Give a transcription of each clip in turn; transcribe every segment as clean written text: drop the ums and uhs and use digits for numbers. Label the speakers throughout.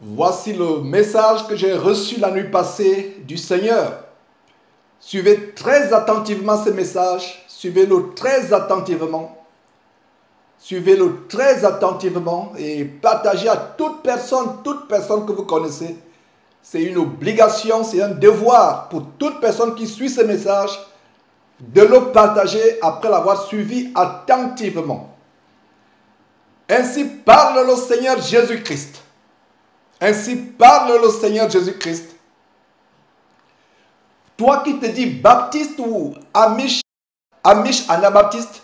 Speaker 1: Voici le message que j'ai reçu la nuit passée du Seigneur. Suivez très attentivement ce message. Suivez-le très attentivement. Suivez-le très attentivement et partagez à toute personne que vous connaissez. C'est une obligation, c'est un devoir pour toute personne qui suit ce message de le partager après l'avoir suivi attentivement. Ainsi parle le Seigneur Jésus-Christ. Ainsi parle le Seigneur Jésus-Christ. Toi qui te dis baptiste ou Amish Anabaptiste,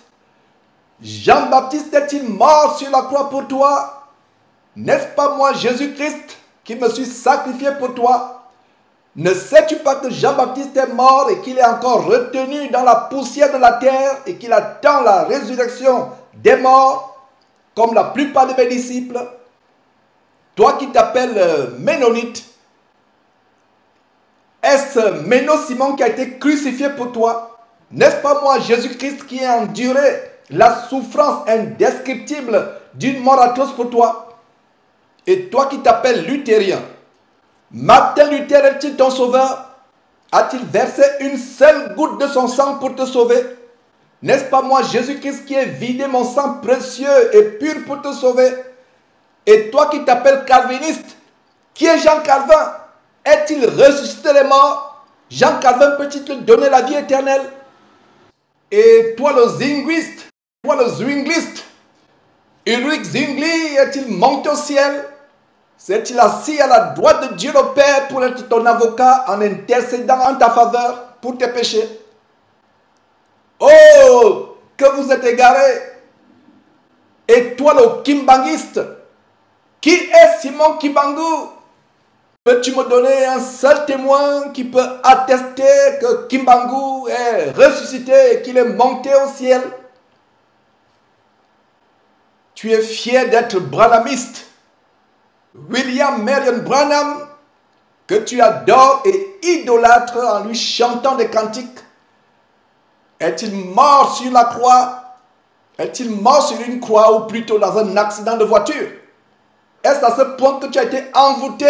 Speaker 1: Jean-Baptiste est-il mort sur la croix pour toi? N'est-ce pas moi, Jésus-Christ, qui me suis sacrifié pour toi? Ne sais-tu pas que Jean-Baptiste est mort et qu'il est encore retenu dans la poussière de la terre et qu'il attend la résurrection des morts, comme la plupart de mes disciples? Toi qui t'appelles Ménonite, est-ce Méno Simon qui a été crucifié pour toi? N'est-ce pas moi, Jésus-Christ, qui a enduré la souffrance indescriptible d'une mort atroce pour toi? Et toi qui t'appelles luthérien, Martin Luther est-il ton sauveur? A-t-il versé une seule goutte de son sang pour te sauver? N'est-ce pas moi, Jésus-Christ, qui ai vidé mon sang précieux et pur pour te sauver? Et toi qui t'appelles calviniste, qui est Jean Calvin? Est-il ressuscité les morts? Jean Calvin peut-il te donner la vie éternelle? Et toi le zwingliste, Ulrich Zwingli est-il monté au ciel? S'est-il assis à la droite de Dieu le Père pour être ton avocat en intercédant en ta faveur pour tes péchés? Oh, que vous êtes égarés! Et toi le kimbangiste, qui est Simon Kimbangu? Peux-tu me donner un seul témoin qui peut attester que Kimbangu est ressuscité et qu'il est monté au ciel? Tu es fier d'être branhamiste. William Marion Branham, que tu adores et idolâtres en lui chantant des cantiques, est-il mort sur la croix? Est-il mort sur une croix ou plutôt dans un accident de voiture? Est-ce à ce point que tu as été envoûté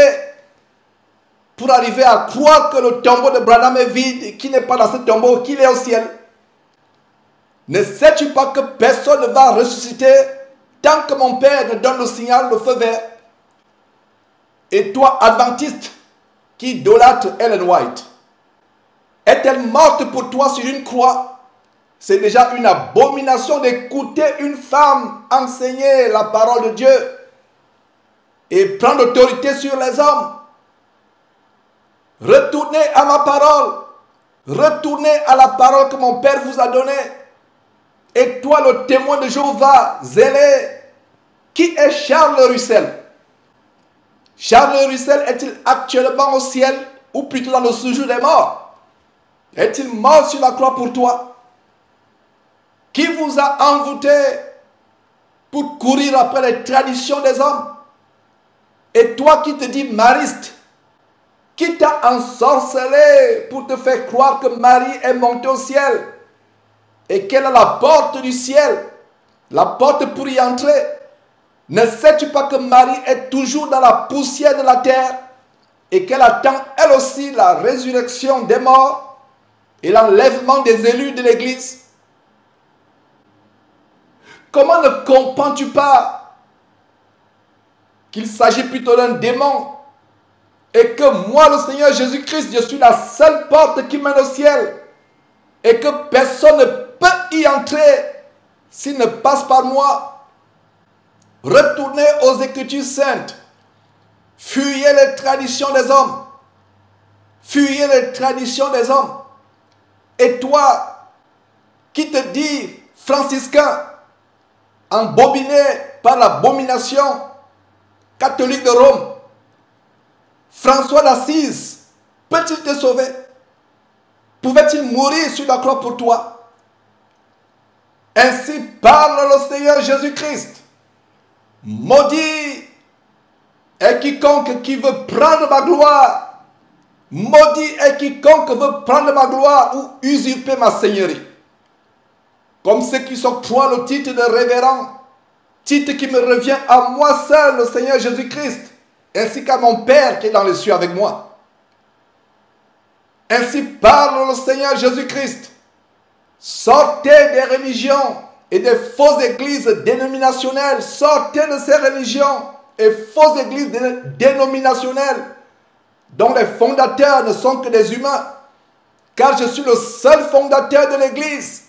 Speaker 1: pour arriver à croire que le tombeau de Branham est vide et qu'il n'est pas dans ce tombeau, qu'il est au ciel? Ne sais-tu pas que personne ne va ressusciter tant que mon Père ne donne le signal, le feu vert? Et toi, adventiste, qui idolâtre Ellen White, est-elle morte pour toi sur une croix? C'est déjà une abomination d'écouter une femme enseigner la parole de Dieu et prendre autorité sur les hommes. Retournez à ma parole. Retournez à la parole que mon Père vous a donnée. Et toi, le témoin de Jéhovah, zélé, qui est Charles Russell? Charles Russell est-il actuellement au ciel ou plutôt dans le séjour des morts? Est-il mort sur la croix pour toi? Qui vous a envoûté pour courir après les traditions des hommes? Et toi qui te dis mariste, qui t'a ensorcelé pour te faire croire que Marie est montée au ciel et qu'elle a la porte du ciel, la porte pour y entrer? Ne sais-tu pas que Marie est toujours dans la poussière de la terre et qu'elle attend elle aussi la résurrection des morts et l'enlèvement des élus de l'Église? Comment ne comprends-tu pas qu'il s'agit plutôt d'un démon et que moi, le Seigneur Jésus-Christ, je suis la seule porte qui mène au ciel et que personne ne peut y entrer s'il ne passe par moi? Retournez aux Écritures saintes. Fuyez les traditions des hommes. Fuyez les traditions des hommes. Et toi, qui te dis franciscain, embobiné par l'abomination catholique de Rome, François d'Assise, peut-il te sauver? Pouvait-il mourir sur la croix pour toi? Ainsi parle le Seigneur Jésus-Christ. Maudit est quiconque qui veut prendre ma gloire. Maudit est quiconque veut prendre ma gloire ou usurper ma seigneurie. Comme ceux qui s'octroient le titre de révérend, titre qui me revient à moi seul, le Seigneur Jésus-Christ. ainsi qu'à mon Père qui est dans les cieux avec moi. Ainsi parle le Seigneur Jésus-Christ. Sortez des religions et des fausses églises dénominationnelles. Sortez de ces religions et fausses églises dénominationnelles dont les fondateurs ne sont que des humains. Car je suis le seul fondateur de l'église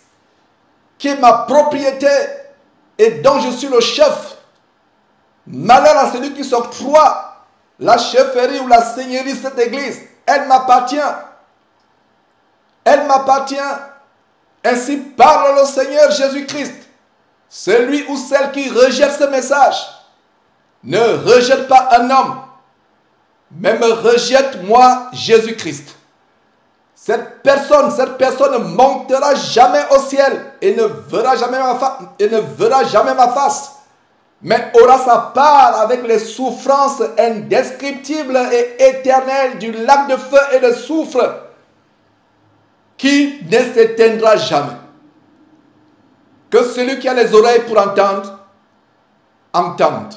Speaker 1: qui est ma propriété et dont je suis le chef. Malheur à celui qui s'octroie la chefferie ou la seigneurie de cette église. Elle m'appartient. Elle m'appartient. Ainsi parle le Seigneur Jésus-Christ. Celui ou celle qui rejette ce message ne rejette pas un homme, mais me rejette moi, Jésus-Christ. Cette personne ne montera jamais au ciel et ne verra jamais ma face, mais aura sa part avec les souffrances indescriptibles et éternelles du lac de feu et de soufre qui ne s'éteindra jamais. Que celui qui a les oreilles pour entendre, entende.